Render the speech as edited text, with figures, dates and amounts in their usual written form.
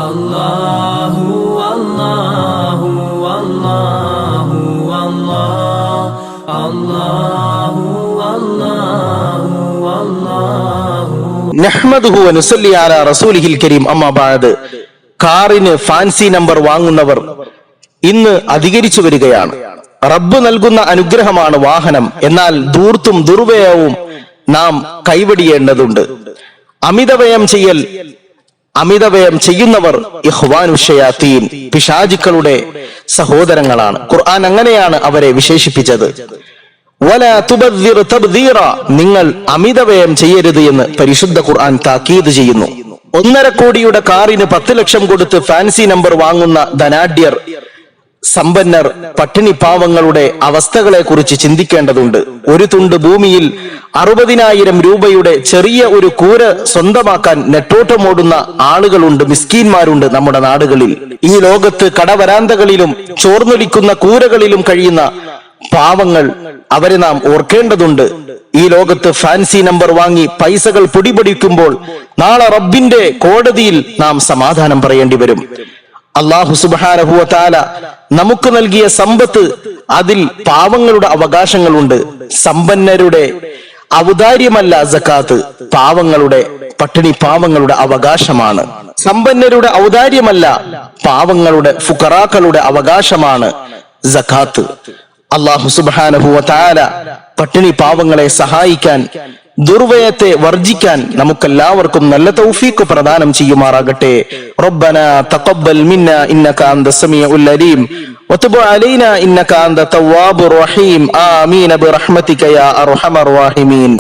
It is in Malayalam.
അല്ലാഹു അല്ലാഹു അല്ലാഹു അല്ലാഹു അല്ലാഹു അല്ലാഹു നഹ്മദുഹു വ നുസല്ലി അലാ റസൂലിഹിൽ കരീം. അമ്മാ ബഅദ്. കാറിന് ഫാൻസി നമ്പർ വാങ്ങുന്നവർ ഇന്ന് അധികരിച്ചു വരികയാണ്. റബ്ബ് നൽകുന്ന അനുഗ്രഹമാണ് വാഹനം. എന്നാൽ ധൂർത്തും ദുർവ്യയവും നാം കൈവെടിയേണ്ടതുണ്ട്. അമിതവ്യയം ചെയ്യുന്നവർ ഇഖ്വാനു ശയാത്തീൻ, പിശാചുക്കളുടെ സഹോദരങ്ങളാണ്. ഖുർആൻ അങ്ങനെയാണ് അവരെ വിശേഷിപ്പിച്ചത്. വലാ തുബദ്ദിർ തബ്ദീറ, നിങ്ങൾ അമിതവ്യയം ചെയ്യരുത് എന്ന് പരിശുദ്ധ ഖുർആൻ താക്കീത് ചെയ്യുന്നു. 1.5 കോടിയുടെ കാറിന് 10 ലക്ഷം കൊടുത്ത് ഫാൻസി നമ്പർ വാങ്ങുന്ന ധനാഢ്യർ, സമ്പന്നർ, പട്ടിണി പാവങ്ങളുടെ അവസ്ഥകളെ കുറിച്ച് ചിന്തിക്കേണ്ടതുണ്ട്. ഒരു തുണ്ട് ഭൂമിയിൽ 60,000 രൂപയുടെ ചെറിയ ഒരു കൂര സ്വന്തമാക്കാൻ നെട്ടോട്ടമോടുന്ന ആളുകളുണ്ട്, മിസ്കീന്മാരുണ്ട് നമ്മുടെ നാടുകളിൽ. ഈ ലോകത്ത് കടവരാന്തകളിലും ചോർന്നൊലിക്കുന്ന കൂരകളിലും കഴിയുന്ന പാവങ്ങൾ, അവരെ നാം ഓർക്കേണ്ടതുണ്ട്. ഈ ലോകത്ത് ഫാൻസി നമ്പർ വാങ്ങി പൈസകൾ പൊടിപൊടിക്കുമ്പോൾ നാളെ റബ്ബിന്റെ കോടതിയിൽ നാം സമാധാനം പറയേണ്ടി വരും. അല്ലാഹു സുബ്ഹാനഹു വ തആല നമുക്ക് നൽകിയ സമ്പത്ത്, അതിൽ പാവങ്ങളുടെ അവകാശങ്ങളുണ്ട്. സമ്പന്നരുടെ ഔദാര്യമല്ല സകാത്ത്, പാവങ്ങളുടെ, പട്ടിണി പാവങ്ങളുടെ അവകാശമാണ്. സമ്പന്നരുടെ ഔദാര്യമല്ല, പാവങ്ങളുടെ, ഫുഖറാക്കളുടെ അവകാശമാണ് സകാത്ത്. അല്ലാഹു സുബ്ഹാനഹു വ തആല പട്ടിണി പാവങ്ങളെ സഹായിക്കാൻ, ദുർവ്യയത്തെ വർജിക്കാൻ നമുക്കെല്ലാവർക്കും നല്ല തൗഫീഖ് പ്രദാനം ചെയ്യുമാറാകട്ടെ. റബ്ബനാ തഖബ്ബൽ മിന്നാ ഇന്നക അൻതസ് സമീഉൽ അലീം വതുബ് അലൈനാ ഇന്നക അൻത തവ്വാബുർ റഹീം. ആമീൻ ബിറഹ്മതിക യാ അർഹമർ റഹീമീൻ.